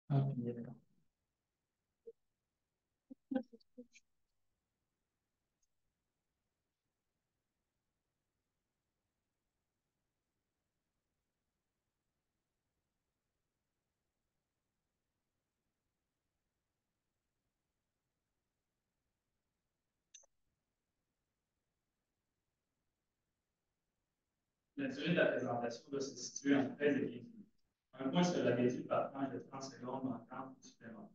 Ah, puis, d'accord. La durée de la présentation doit se situer en 13 et 15 minutes. Un point sera réduit par tranche de 30 secondes manquantes ou supplémentaires.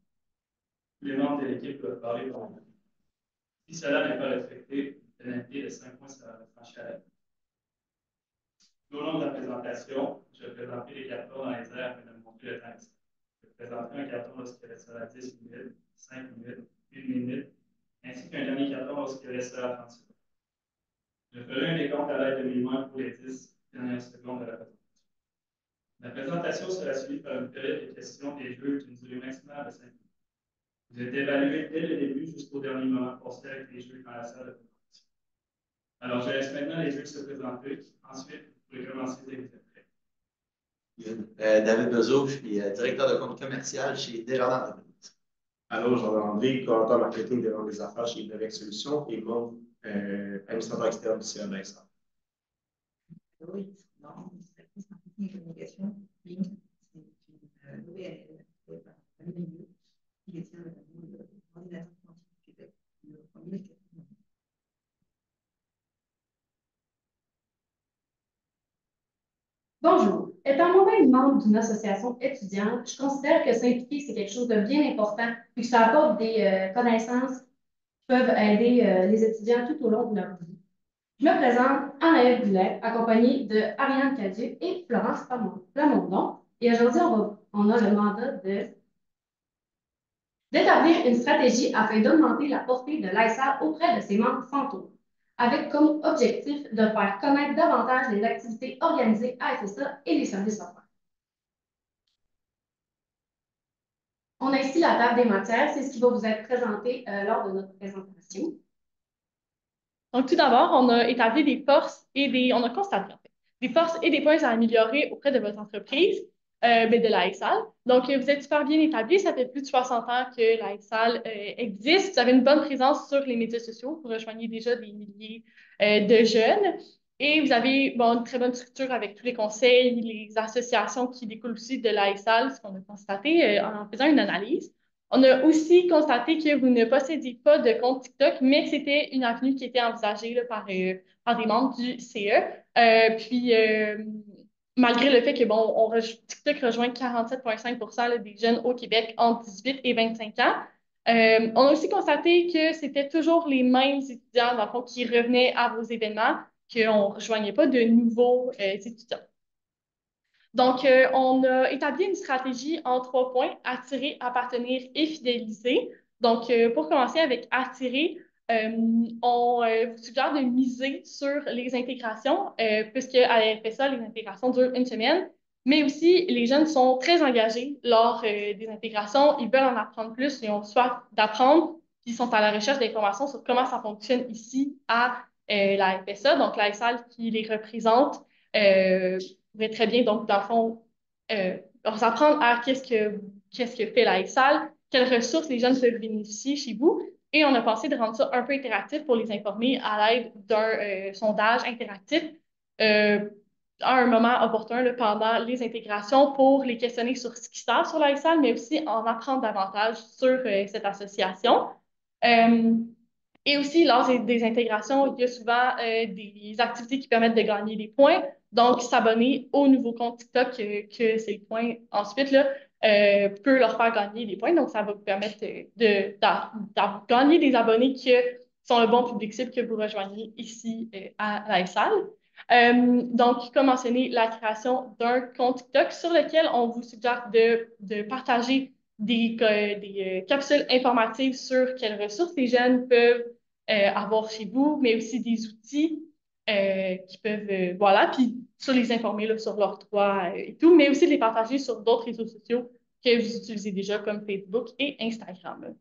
Tous les membres de l'équipe doivent parler pour eux. Si cela n'est pas respecté, une pénalité de 5 points sera retranchée à la fin. Tout au long de la présentation, je présenterai les cartons dans les airs afin de montrer le temps. Je présenterai un carton lorsqu'il restera 10 minutes, 5 minutes, 1 minute, ainsi qu'un dernier carton lorsqu'il restera 30 secondes. Je ferai un décompte à l'aide de mes mains pour les 10 dernières secondes de la présentation. La présentation sera suivie par une période de questions et jeux d'une durée maximale de 5 minutes. Vous êtes évalué dès le début jusqu'au dernier moment passé avec les jeux dans la salle de présentation. Alors, je laisse maintenant les jeux se présenter. Ensuite, vous pouvez commencer dès que vous êtes prêts. David Bezo, je suis directeur de compte commercial chez Desjardins Entreprises. Allô, Jean-André, coordonnateur marketing des ventes des affaires chez Direct Solutions et mon administrateur externe du CRBSA. Oui, non, c'est la marketing et communication. Puis, c'est une nouvelle qui est le coordinateur du Québec, le premier. Bonjour. Étant moi-même membre d'une association étudiante, je considère que s'impliquer, c'est quelque chose de bien important et que ça apporte des connaissances qui peuvent aider les étudiants tout au long de leur vie. Je me présente Anaëlle Boulet, accompagnée de Ariane Cadieux et Florence Plamondon. Et aujourd'hui, on a le mandat d'établir une stratégie afin d'augmenter la portée de l'ASA auprès de ses membres fantômes, avec comme objectif de faire connaître davantage les activités organisées à FSA et les services offerts. On a ici la table des matières, c'est ce qui va vous être présenté lors de notre présentation. Donc, tout d'abord, on a établi on a constaté, en fait, des forces et des points à améliorer auprès de votre entreprise, de la XAL. Donc, vous êtes super bien établi. Ça fait plus de 60 ans que la XAL existe. Vous avez une bonne présence sur les médias sociaux. Vous rejoignez déjà des milliers de jeunes. Et vous avez une très bonne structure avec tous les conseils, les associations qui découlent aussi de la XAL, ce qu'on a constaté en faisant une analyse. On a aussi constaté que vous ne possédiez pas de compte TikTok, mais que c'était une avenue qui était envisagée là, par des membres du CE. Malgré le fait que TikTok rejoint 47,5% des jeunes au Québec entre 18 et 25 ans, on a aussi constaté que c'était toujours les mêmes étudiants, dans le fond, qui revenaient à vos événements, qu'on ne rejoignait pas de nouveaux étudiants. Donc, on a établi une stratégie en 3 points: attirer, appartenir et fidéliser. Donc, pour commencer avec attirer, on vous suggère de miser sur les intégrations, puisque à FSA, les intégrations durent une semaine, mais aussi les jeunes sont très engagés lors des intégrations. Ils veulent en apprendre plus, ils ont soif d'apprendre, puis ils sont à la recherche d'informations sur comment ça fonctionne ici à la FSA, donc la SAL qui les représente. Pourrait très bien, donc, dans le fond, leur apprendre à qu'est-ce que fait la XAL, quelles ressources les jeunes peuvent bénéficier chez vous. Et on a pensé de rendre ça un peu interactif pour les informer à l'aide d'un sondage interactif euh, à un moment opportun là, pendant les intégrations pour les questionner sur ce qui se passe sur la XAL, mais aussi en apprendre davantage sur cette association. Euh, et aussi, lors des intégrations, il y a souvent des activités qui permettent de gagner des points. Donc, s'abonner au nouveau compte TikTok que c'est le point ensuite là, peut leur faire gagner des points. Donc, ça va vous permettre de gagner des abonnés qui sont le bon public cible que vous rejoignez ici à la salle. Donc, comme mentionné, la création d'un compte TikTok sur lequel on vous suggère de partager des capsules informatives sur quelles ressources les jeunes peuvent avoir chez vous, mais aussi des outils qui peuvent, voilà, puis sur les informer là, sur leurs droits et tout, mais aussi de les partager sur d'autres réseaux sociaux que vous utilisez déjà comme Facebook et Instagram.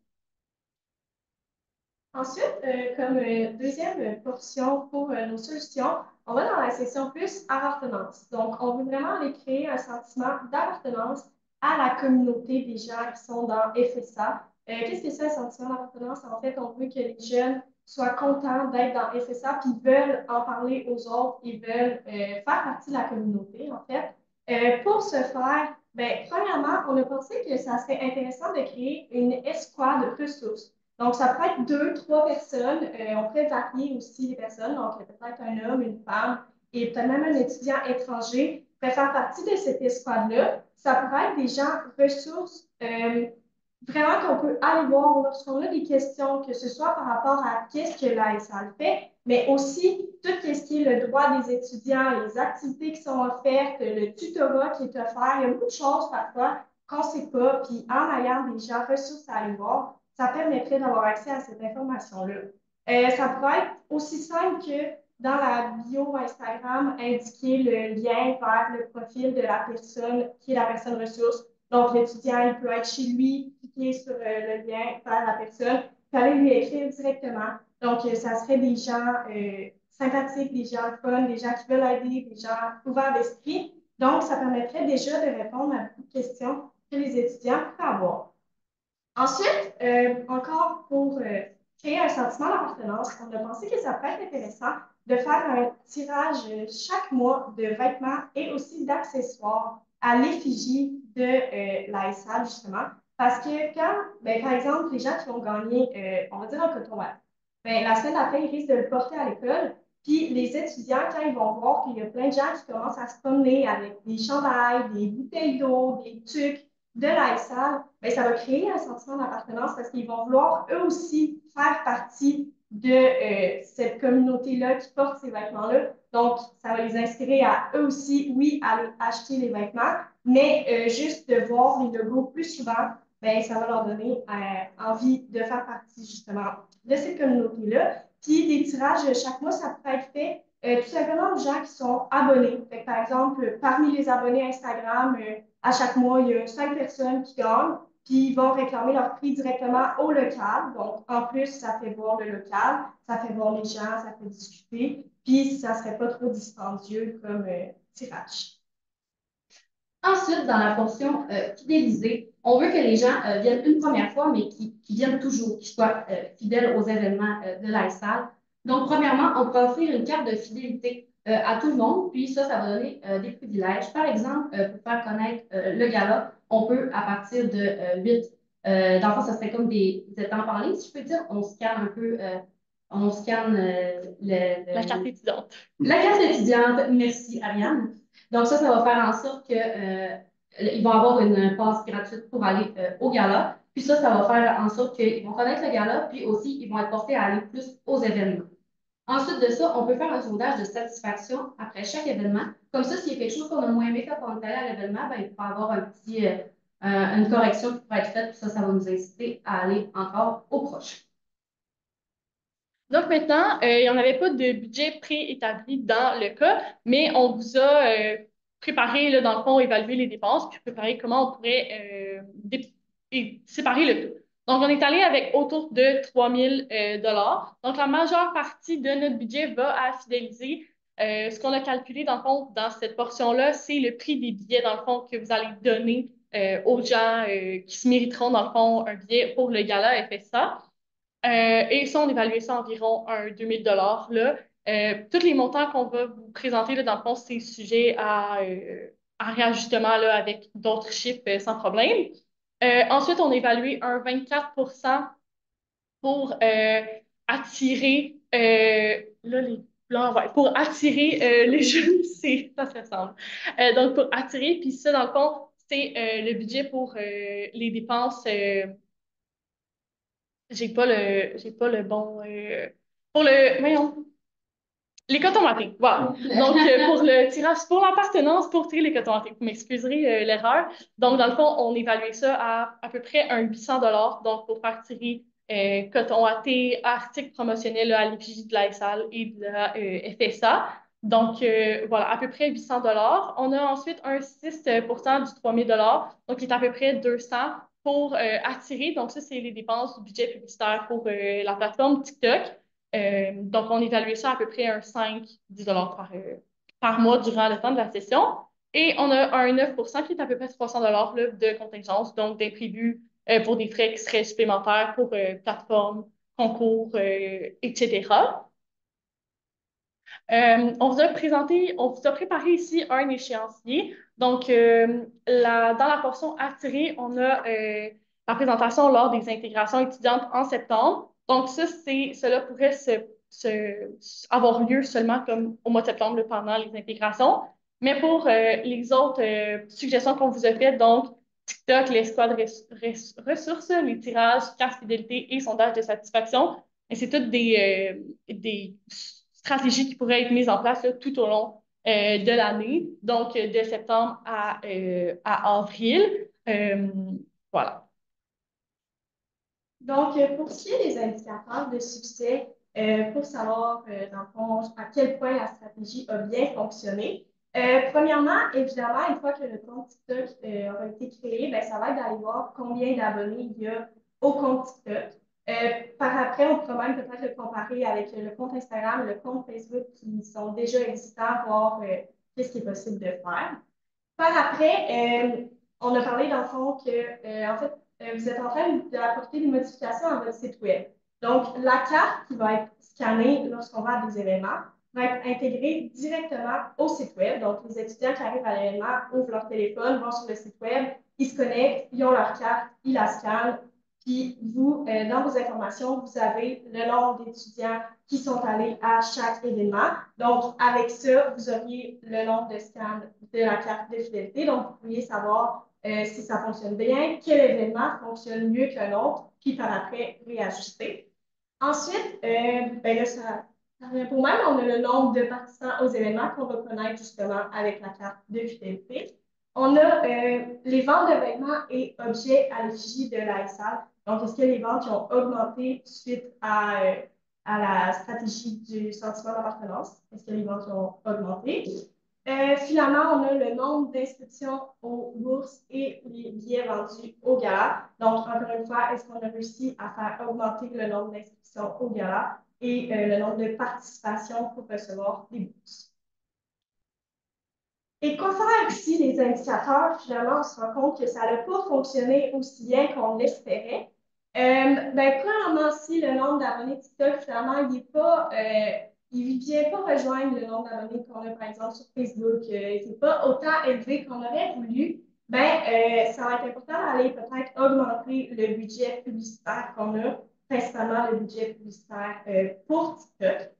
Ensuite, comme deuxième portion pour nos solutions, on va dans la section plus appartenance. Donc, on veut vraiment aller créer un sentiment d'appartenance à la communauté des gens qui sont dans FSA. Qu'est-ce que c'est un sentiment d'appartenance? En fait, on veut que les jeunes soient contents d'être dans FSA, puis veulent en parler aux autres, ils veulent faire partie de la communauté, en fait. Pour ce faire, ben, premièrement, on a pensé que ça serait intéressant de créer une escouade de ressources. Donc, ça peut être 2, 3 personnes. On peut varier aussi les personnes. Donc, peut-être un homme, une femme et peut-être même un étudiant étranger peut faire partie de cette escouade-là. Ça pourrait être des gens ressources vraiment qu'on peut aller voir lorsqu'on a des questions, que ce soit par rapport à qu'est-ce que l'ASAL fait, mais aussi tout ce qui est le droit des étudiants, les activités qui sont offertes, le tutorat qui est offert. Il y a beaucoup de choses parfois qu'on ne sait pas, puis en ayant des gens ressources à aller voir, ça permettrait d'avoir accès à cette information-là. Ça pourrait être aussi simple que dans la bio Instagram, indiquer le lien vers le profil de la personne qui est la personne ressource. Donc, l'étudiant, il peut être chez lui, cliquer sur le lien vers la personne, puis aller lui écrire directement. Donc, ça serait des gens sympathiques, des gens fun, des gens qui veulent aider, des gens ouverts d'esprit. Donc, ça permettrait déjà de répondre à beaucoup de questions que les étudiants peuvent avoir. Ensuite, encore pour créer un sentiment d'appartenance, on a pensé que ça pourrait être intéressant de faire un tirage chaque mois de vêtements et aussi d'accessoires à l'effigie de la SAL, justement. Parce que quand, ben, par exemple, les gens qui vont gagner, on va dire un coton ouaté, ben, la semaine d'après, ils risquent de le porter à l'école. Puis les étudiants, quand ils vont voir qu'il y a plein de gens qui commencent à se promener avec des chandails, des bouteilles d'eau, des tucs de la SAL, ben, ça va créer un sentiment d'appartenance parce qu'ils vont vouloir eux aussi faire partie de cette communauté-là qui porte ces vêtements-là. Donc, ça va les inspirer à eux aussi, oui, à aller acheter les vêtements, mais juste de voir les logos plus souvent, ben, ça va leur donner envie de faire partie justement de cette communauté-là. Puis des tirages chaque mois, ça peut être fait tout simplement aux gens qui sont abonnés. Fait que, par exemple, parmi les abonnés Instagram, à chaque mois, il y a 5 personnes qui gagnent, puis ils vont réclamer leur prix directement au local. Donc, en plus, ça fait voir le local, ça fait voir les gens, ça fait discuter, puis ça ne serait pas trop dispendieux comme tirage. Ensuite, dans la portion fidélisée, on veut que les gens viennent une première fois, mais qui viennent toujours, qui soient fidèles aux événements de l'ASAL. Donc, premièrement, on peut offrir une carte de fidélité à tout le monde, puis ça va donner des privilèges. Par exemple, pour faire connaître le gala, on peut, à partir de 8, dans le fond, ça serait comme des étampes en ligne, si je peux dire, on scanne un peu, on scanne La carte étudiante. La carte étudiante, merci Ariane. Donc ça va faire en sorte que ils vont avoir une passe gratuite pour aller au gala. Puis ça va faire en sorte qu'ils vont connaître le gala, puis aussi ils vont être portés à aller plus aux événements. Ensuite de ça, on peut faire un sondage de satisfaction après chaque événement. Comme ça, s'il y a quelque chose qu'on a moins aimé quand on est allé à l'événement, ben, il pourra y avoir une correction qui pourra être faite, puis ça va nous inciter à aller encore au prochain. Donc maintenant, il n'y en avait pas de budget préétabli dans le cas, mais on vous a préparé, là, dans le fond, évaluer les dépenses, puis préparer comment on pourrait séparer le tout. Donc, on est allé avec autour de 3 000 $. Donc, la majeure partie de notre budget va à fidéliser. Ce qu'on a calculé, dans le fond, dans cette portion-là, c'est le prix des billets, dans le fond, que vous allez donner aux gens qui se mériteront, dans le fond, un billet pour le gala FSA. Et ça, on évaluait ça environ un 2 000 $. Là. Tous les montants qu'on va vous présenter, là, dans le fond, c'est sujet à réajustement là, avec d'autres chiffres sans problème. Ensuite, on a évalué un 24% pour attirer là, les blancs, ouais, pour attirer les jeunes, ça se ressemble. Donc, pour attirer, puis ça, dans le fond, c'est le budget pour les dépenses. J'ai pas le bon. Pour le. Voyons. Les cotons matés. Voilà. Donc, pour le tirage, pour l'appartenance, pour tirer les cotons matés. Vous m'excuserez l'erreur. Donc, dans le fond, on évaluait ça à peu près un 800 $. Donc, pour faire tirer coton watté, articles promotionnels là, à l'effigie de la SAL et de la FSA. Donc, voilà, à peu près 800 $. On a ensuite un 6% du 3 000 $, donc qui est à peu près 200 pour attirer. Donc, ça, c'est les dépenses du budget publicitaire pour la plateforme TikTok. Donc, on évaluait ça à peu près un 5-10 $ par mois durant le temps de la session. Et on a un 9% qui est à peu près 300 là, de contingence, donc d'imprévus pour des frais qui seraient supplémentaires pour plateforme, concours, etc. On vous a préparé ici un échéancier. Donc, dans la portion attirée, on a la présentation lors des intégrations étudiantes en septembre. Donc, cela pourrait avoir lieu seulement comme au mois de septembre pendant les intégrations. Mais pour les autres suggestions qu'on vous a faites, donc TikTok, les squads ressources, les tirages, carte fidélité et sondage de satisfaction, et c'est toutes des stratégies qui pourraient être mises en place là, tout au long de l'année, donc de septembre à avril. Voilà. Donc, pour ce qui est des indicateurs de succès, pour savoir, dans le fond, à quel point la stratégie a bien fonctionné, premièrement, évidemment, une fois que le compte TikTok aura été créé, ben, ça va être d'aller voir combien d'abonnés il y a au compte TikTok. Par après, on pourra même peut-être le comparer avec le compte Instagram et le compte Facebook qui sont déjà existants, voir qu'est-ce qui est possible de faire. Par après, on a parlé dans le fond que, en fait, vous êtes en train d'apporter des modifications à votre site Web. Donc, la carte qui va être scannée lorsqu'on va à des événements va être intégrée directement au site Web. Donc, les étudiants qui arrivent à l'événement ouvrent leur téléphone, vont sur le site Web, ils se connectent, ils ont leur carte, ils la scannent. Puis, vous, dans vos informations, vous avez le nombre d'étudiants qui sont allés à chaque événement. Donc, avec ça, vous auriez le nombre de scans de la carte de fidélité. Donc, vous pourriez savoir si ça fonctionne bien, quel événement fonctionne mieux qu'un autre, puis par après, réajuster. Ensuite, ben là, ça revient pour même. On a le nombre de participants aux événements qu'on va connaître justement avec la carte de fidélité. On a les ventes d'événements et objets à l'effigie de la SAL. Donc, est-ce que les ventes qui ont augmenté suite à la stratégie du sentiment d'appartenance? Est-ce que les ventes ont augmenté? Finalement, on a le nombre d'inscriptions aux bourses et les billets vendus au gala. Donc, encore une fois, est-ce qu'on a réussi à faire augmenter le nombre d'inscriptions au gala et le nombre de participations pour recevoir des bourses? Et quoi faire si les indicateurs, finalement, on se rend compte que ça n'a pas fonctionné aussi bien qu'on l'espérait? Ben, premièrement, si le nombre d'abonnés TikTok, finalement, il ne vient pas rejoindre le nombre d'abonnés qu'on a, par exemple, sur Facebook, il n'est pas autant élevé qu'on aurait voulu, ben, ça va être important d'aller peut-être augmenter le budget publicitaire qu'on a, principalement le budget publicitaire pour TikTok.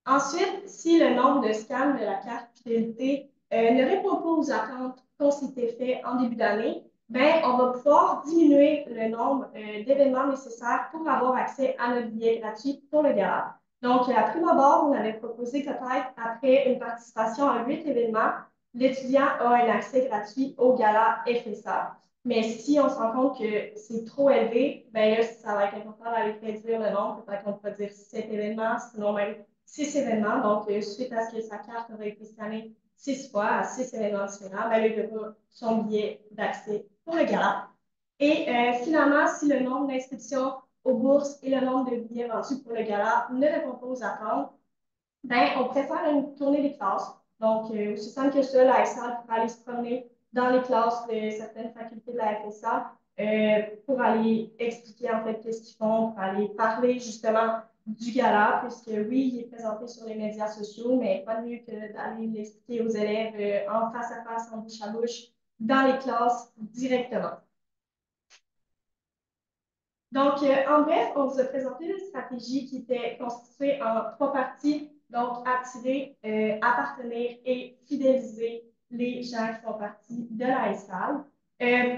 Ensuite, si le nombre de scans de la carte fidélité ne répond pas aux attentes qu'on s'était fait en début d'année, ben, on va pouvoir diminuer le nombre d'événements nécessaires pour avoir accès à notre billet gratuit pour le gala. Donc, à prime abord, on avait proposé peut-être, après une participation à 8 événements, l'étudiant a un accès gratuit au gala FSA. Mais si on se rend compte que c'est trop élevé, ben là, ça va être important d'aller réduire le nombre. Peut-être qu'on peut dire 7 événements, sinon même 6 événements. Donc, suite à ce que sa carte aurait été scannée 6 fois à 6 événements différents, ben, il aura son billet d'accès pour le gala. Et finalement, si le nombre d'inscriptions aux bourses et le nombre de billets vendus pour le gala ne répond pas aux attentes, ben, on préfère une tournée des classes. Donc, aussi simple que ça, la SAL pourra aller se promener dans les classes de certaines facultés de la FSA pour aller expliquer en fait qu'est-ce qu'ils font, pour aller parler justement du gala, puisque oui, il est présenté sur les médias sociaux, mais pas mieux que d'aller l'expliquer aux élèves en face à face, en bouche à bouche, dans les classes directement. Donc, en bref, on vous a présenté une stratégie qui était constituée en 3 parties. Donc, attirer, appartenir et fidéliser les gens qui font partie de la SAL.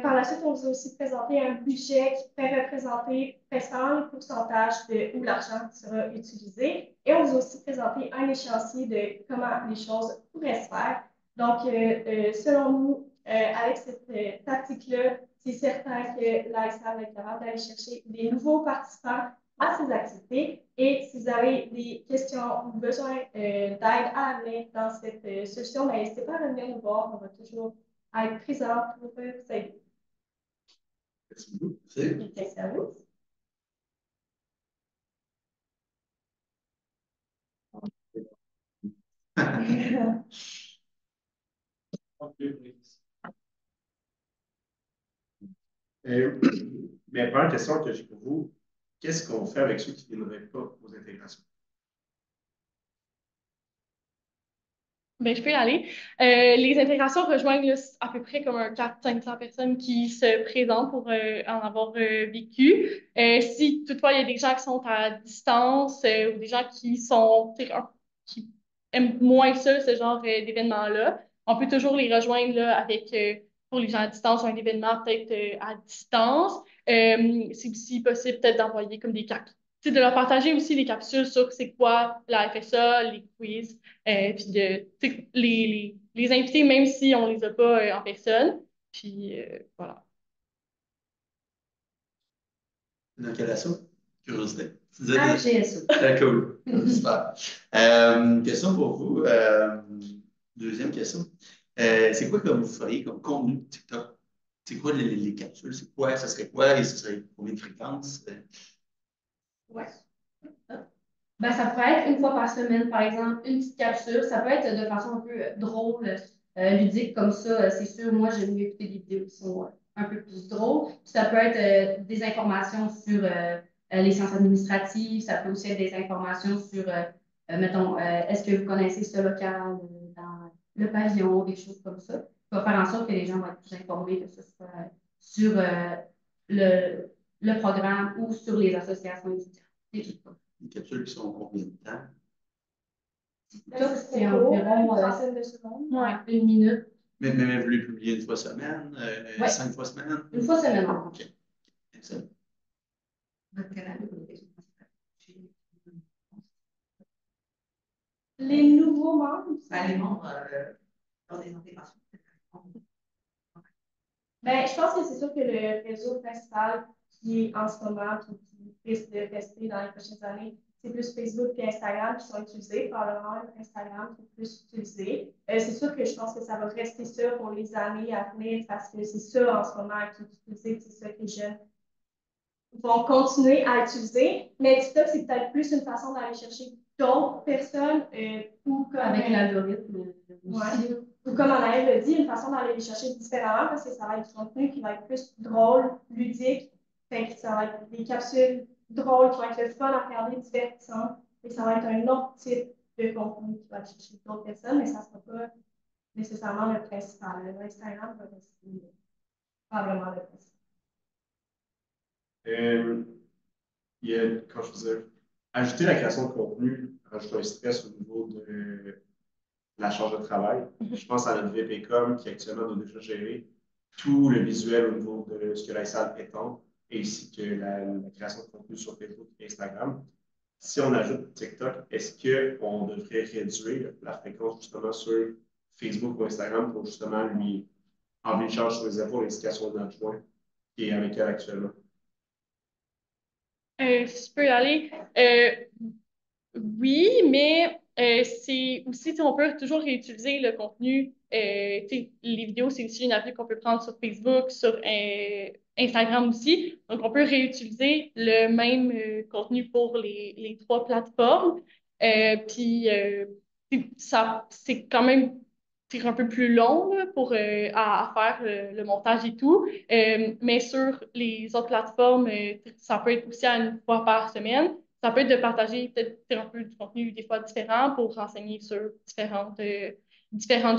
Par la suite, on vous a aussi présenté un budget qui peut représenter précisément le pourcentage de où l'argent sera utilisé. Et on vous a aussi présenté un échéancier de comment les choses pourraient se faire. Donc, selon nous, avec cette tactique-là, c'est certain que l'ASA va être capable d'aller chercher des nouveaux participants à ces activités. Et si vous avez des questions ou besoin d'aide à amener dans cette solution, ben, n'hésitez pas à venir nous voir. On va toujours être présent pour vous aider. Merci beaucoup. Merci à vous. conclure pour les questions. Mais première question que j'ai pour vous, qu'est-ce qu'on fait avec ceux qui ne viendraient pas aux intégrations? Ben, je peux y aller. Les intégrations rejoignent là, à peu près comme un 400-500 personnes qui se présentent pour en avoir vécu. Si toutefois il y a des gens qui sont à distance ou des gens qui sont qui aiment moins ça, ce genre d'événement-là, on peut toujours les rejoindre là, avec, pour les gens à distance, un événement peut-être à distance. C'est aussi possible peut-être d'envoyer comme des cartes. De leur partager aussi les capsules sur c'est quoi la FSA, les quiz. Puis les inviter, même si on les a pas en personne. Puis voilà. Dans quel assaut? Curiosité. GSO. Très cool. Super. Question pour vous. Deuxième question. C'est quoi que vous feriez comme contenu de TikTok? C'est quoi les capsules? C'est quoi? Ça serait quoi? Et ce serait combien de fréquences? Ouais. Ben, ça pourrait être une fois par semaine, par exemple, une petite capsule. Ça peut être de façon un peu drôle, ludique comme ça. C'est sûr, moi, j'aime mieux écouter des vidéos qui sont un peu plus drôles. Puis ça peut être des informations sur les sciences administratives. Ça peut aussi être des informations sur, mettons, est-ce que vous connaissez ce local dans le pavillon, des choses comme ça. Ça va faire en sorte que les gens vont être plus informés, que ce soit sur le, le programme ou sur les associations étudiantes. Des trucs comme ça. Les capsules qui sont combien de temps? TikTok, c'est environ une trentaine de secondes. ouais, une minute. Mais vous les publiez une fois semaine, Ouais. 5 fois semaine? Une fois semaine. OK. Excellent. Votre canal pour les questions principales. Les nouveaux membres, Ben, les membres dans des intégrations. ben, je pense que c'est sûr que le réseau principal qui est en ce moment, puis qui risque de rester dans les prochaines années, c'est plus Facebook et Instagram qui sont utilisés, probablement Instagram qui est plus utilisé. C'est sûr que je pense que ça va rester ça pour les années à venir parce que c'est ça en ce moment qui est utilisé, c'est ça que les jeunes vont continuer à utiliser. Mais TikTok, c'est peut-être plus une façon d'aller chercher d'autres personnes ou comme. Avec l'algorithme Ouais. aussi. Ou comme Anaël l'a dit, une façon d'aller les chercher différemment parce que ça va être du contenu qui va être plus drôle, ludique. Fait que ça va être des capsules drôles qui vont être le fun à regarder, divertissantes. Et ça va être un autre type de contenu qui va aller chercher d'autres personnes, mais ça ne sera pas nécessairement le principal. L'Instagram va rester pas vraiment le principal. Il y a, quand je faisais ajouter la création de contenu, rajoute un stress au niveau de la charge de travail. Je pense à notre VPCom qui actuellement doit déjà gérer tout le visuel au niveau de ce que la salle étend, ainsi que la création de contenu sur Facebook et Instagram. Si on ajoute TikTok, est-ce qu'on devrait réduire la fréquence justement sur Facebook ou Instagram pour justement lui enlever une charge sur les épaules ainsi qu'à son adjoint qui est avec elle actuellement? Si je peux y aller. Oui, mais c'est aussi, on peut toujours réutiliser le contenu. Les vidéos, c'est aussi une appli qu'on peut prendre sur Facebook, sur Instagram aussi. Donc, on peut réutiliser le même contenu pour les trois plateformes. Puis, ça, c'est quand même un peu plus long là, pour, à faire le montage et tout. Mais sur les autres plateformes, ça peut être aussi à une fois par semaine. Ça peut être de partager peut-être un peu du contenu des fois différent pour renseigner sur différentes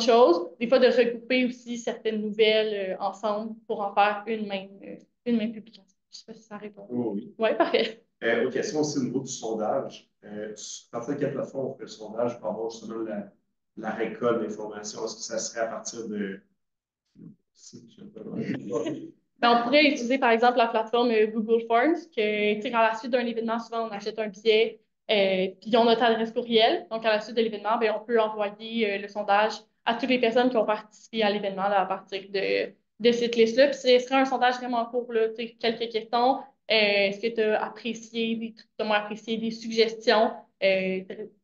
choses. Des fois, de regrouper aussi certaines nouvelles ensemble pour en faire une même publication. Je ne sais pas si ça répond. Oh, oui. Oui, parfait. Autre question aussi au niveau du sondage. À partir de quelle plateforme on fait le sondage pour avoir justement la récolte d'informations? Est-ce que ça serait à partir de. Ben, on pourrait utiliser, par exemple, la plateforme Google Forms, que, tu sais, à la suite d'un événement, souvent, on achète un billet, puis ils ont notre adresse courriel. Donc, à la suite de l'événement, ben, on peut envoyer le sondage à toutes les personnes qui ont participé à l'événement là, à partir de cette liste-là. Puis, ce serait un sondage vraiment court, là, tu sais, quelques questions. Est-ce que tu as apprécié des trucs, t'as moins apprécié des suggestions?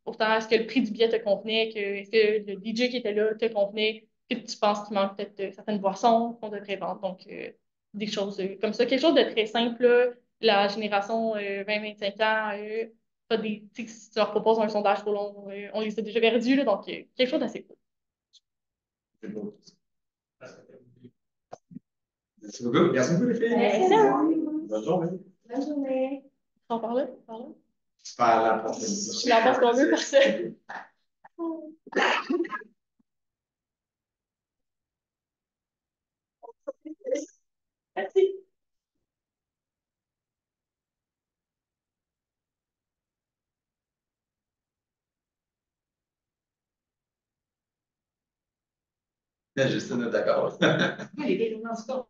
Autant, est-ce que le prix du billet te convenait? Est-ce que le DJ qui était là te convenait? Que tu penses qu'il manque peut-être certaines boissons qu'on devrait vendre? Donc, des choses comme ça. Quelque chose de très simple, là. La génération 20-25 ans, pas des, si tu leur proposes un sondage trop long, on les a déjà perdus, là, donc quelque chose d'assez cool. Merci beaucoup. Merci beaucoup, les filles. Merci à vous. Bonne journée. Bonne journée. On parlait? Parlait? À la prochaine. Je l'en pense qu'on veut parce que. Merci. Justine est d'accord. Les filles, non, c'est pas.